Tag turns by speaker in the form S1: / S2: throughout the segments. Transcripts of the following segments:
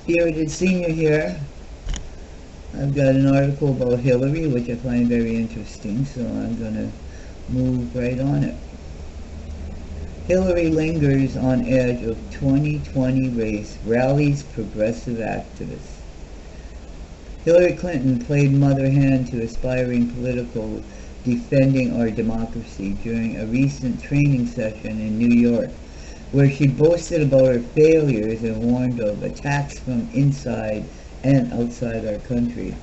S1: Spirited Senior here. I've got an article about Hillary, which I find very interesting, so I'm going to move right on it. Hillary lingers on edge of 2020 race, rallies progressive activists. Hillary Clinton played mother hen to aspiring political defending our democracy during a recent training session in New York, where she boasted about her failures and warned of attacks from inside and outside our country.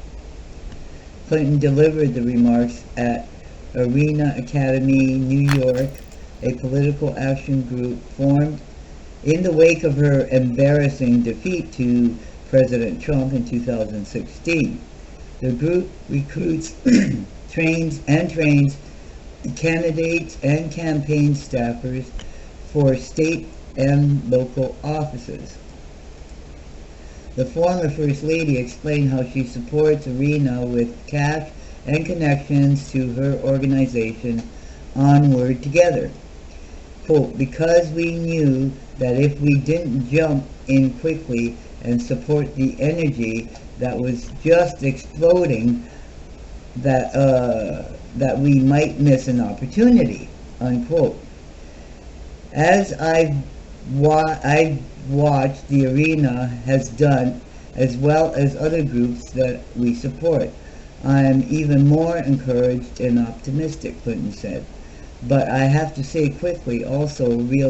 S1: Clinton delivered the remarks at Arena Academy, New York, a political action group formed in the wake of her embarrassing defeat to President Trump in 2016. The group recruits, trains candidates and campaign staffers for state and local offices. The former First Lady explained how she supports Arena with cash and connections to her organization Onward Together. Quote, because we knew that if we didn't jump in quickly and support the energy that was just exploding, that we might miss an opportunity, unquote. As I've watched the Arena has done, as well as other groups that we support, I am even more encouraged and optimistic, Clinton said. But I have to say quickly, also be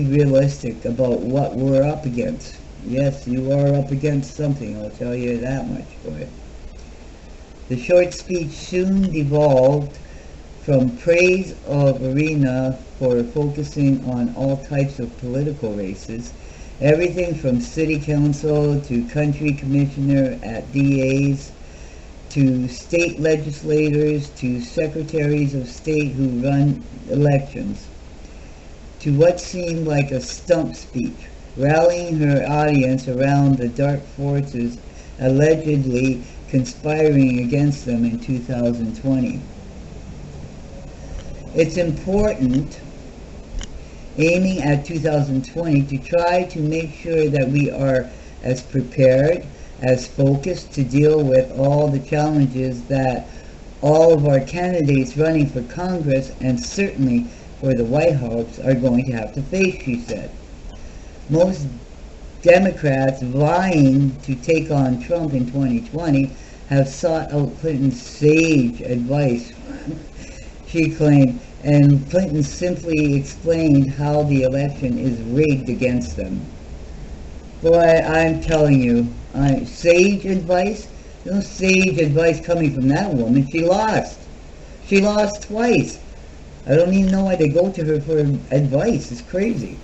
S1: realistic about what we're up against. Yes, you are up against something, I'll tell you that much for it. The short speech soon devolved from praise of Arena for focusing on all types of political races, everything from city council to country commissioner at DAs, to state legislators, to secretaries of state who run elections, to what seemed like a stump speech, rallying her audience around the dark forces allegedly conspiring against them in 2020. It's important, aiming at 2020, to try to make sure that we are as prepared, as focused to deal with all the challenges that all of our candidates running for Congress and certainly for the White House are going to have to face, she said. Most Democrats vying to take on Trump in 2020 have sought out Clinton's sage advice, she claimed, and Clinton simply explained how the election is rigged against them. Boy, I'm telling you, sage advice? No sage advice coming from that woman. She lost. She lost twice. I don't even know why they go to her for advice. It's crazy.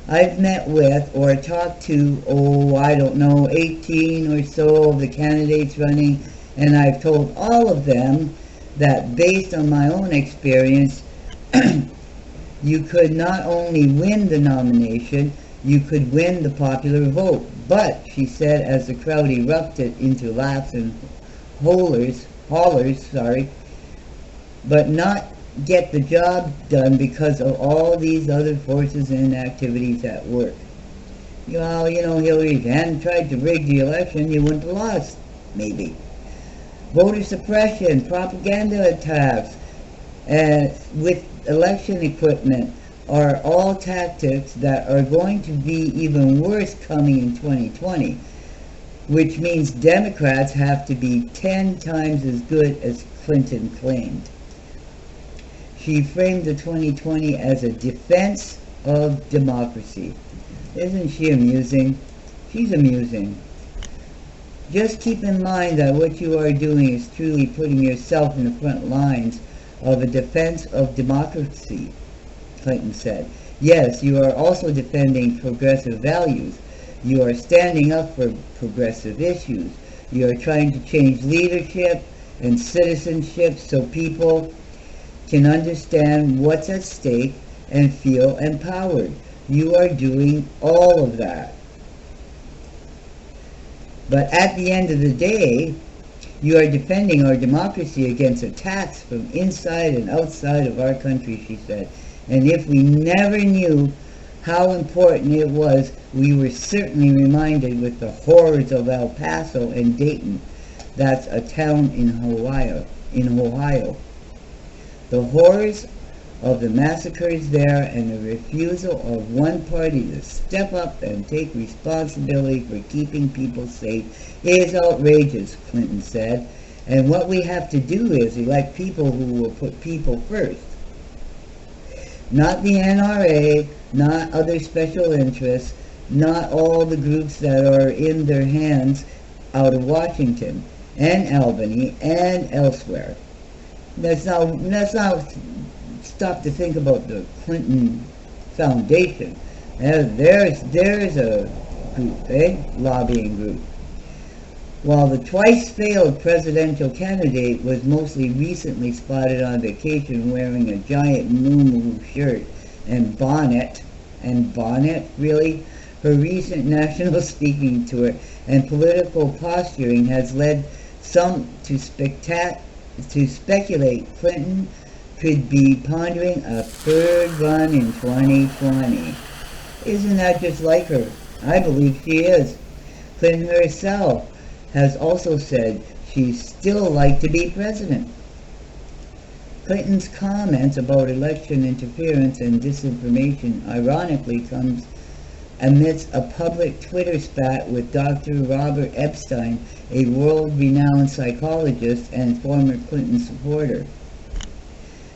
S1: I've met with or talked to, 18 or so of the candidates running, and I've told all of them that based on my own experience, you could not only win the nomination, you could win the popular vote. But, she said as the crowd erupted into laughs and hollers, but not get the job done because of all these other forces and activities at work. Well, Hillary, if you hadn't tried to rig the election, you wouldn't have lost, maybe. Voter suppression, propaganda attacks, with election equipment are all tactics that are going to be even worse coming in 2020, which means Democrats have to be 10 times as good as Clinton claimed. She framed the 2020 as a defense of democracy. Isn't she amusing? She's amusing. Just keep in mind that what you are doing is truly putting yourself in the front lines of a defense of democracy, Clinton said. Yes, you are also defending progressive values. You are standing up for progressive issues. You are trying to change leadership and citizenship so people can understand what's at stake and feel empowered. You are doing all of that. But at the end of the day, you are defending our democracy against attacks from inside and outside of our country, she said. And if we never knew how important it was, we were certainly reminded with the horrors of El Paso and Dayton. That's a town in Ohio. The horrors of the massacres there and the refusal of one party to step up and take responsibility for keeping people safe is outrageous, Clinton said. And what we have to do is elect people who will put people first. Not the NRA, not other special interests, not all the groups that are in their hands out of Washington and Albany and elsewhere. Let's not stop to think about the Clinton Foundation. There's a group, lobbying group. While the twice-failed presidential candidate was mostly recently spotted on vacation wearing a giant moo shirt and bonnet, really? Her recent national speaking tour and political posturing has led some to speculate Clinton could be pondering a third run in 2020. Isn't that just like her? I believe she is. Clinton herself has also said she'd still like to be president. Clinton's comments about election interference and disinformation ironically comes amidst a public Twitter spat with Dr. Robert Epstein, a world-renowned psychologist and former Clinton supporter.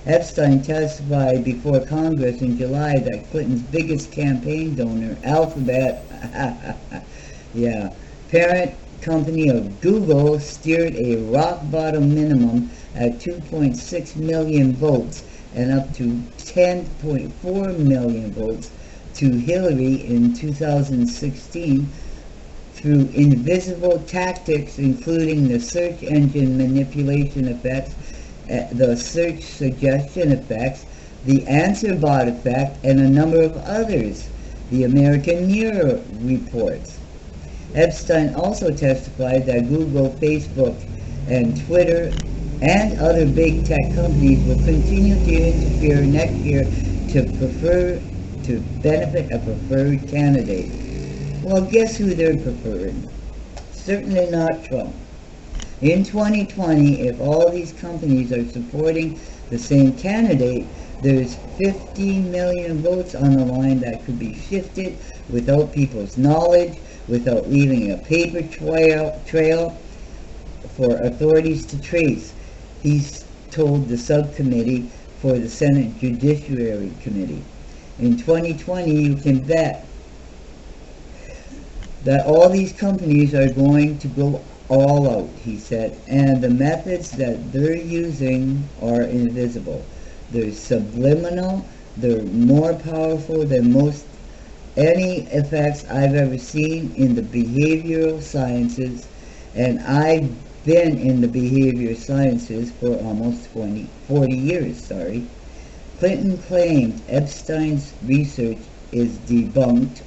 S1: Epstein testified before Congress in July that Clinton's biggest campaign donor, Alphabet, parent company of Google, steered a rock-bottom minimum at 2.6 million votes and up to 10.4 million votes to Hillary in 2016 through invisible tactics including the search engine manipulation effects, the search suggestion effects, the answer bot effect, and a number of others, the American Mirror reports. Epstein also testified that Google, Facebook, and Twitter and other big tech companies will continue to interfere next year to benefit a preferred candidate. Well, guess who they're preferring? Certainly not Trump. In 2020, if all these companies are supporting the same candidate, there's 50 million votes on the line that could be shifted without people's knowledge, without leaving a paper trail for authorities to trace, he's told the subcommittee for the Senate Judiciary Committee. In 2020, you can bet that all these companies are going to go all out, he said, and the methods that they're using are invisible. They're subliminal, they're more powerful than most any effects I've ever seen in the behavioral sciences, and I've been in the behavioral sciences for almost 40 years. Clinton claimed Epstein's research is debunked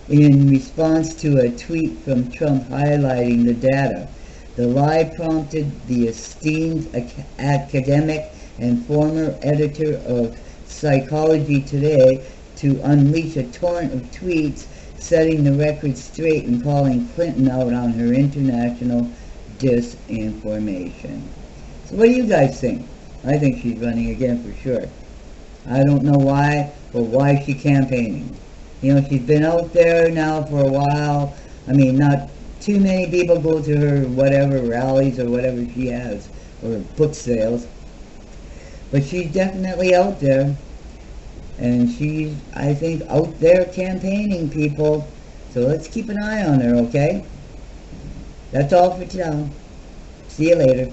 S1: in response to a tweet from Trump highlighting the data. The lie prompted the esteemed academic and former editor of Psychology Today to unleash a torrent of tweets setting the record straight and calling Clinton out on her international disinformation. So what do you guys think? I think she's running again for sure. I don't know why, but why is she campaigning? You know, she's been out there now for a while. I mean, not too many people go to her whatever rallies or whatever she has, or book sales. But she's definitely out there. And she's, I think, out there campaigning, people. So let's keep an eye on her, okay? That's all for today. See you later.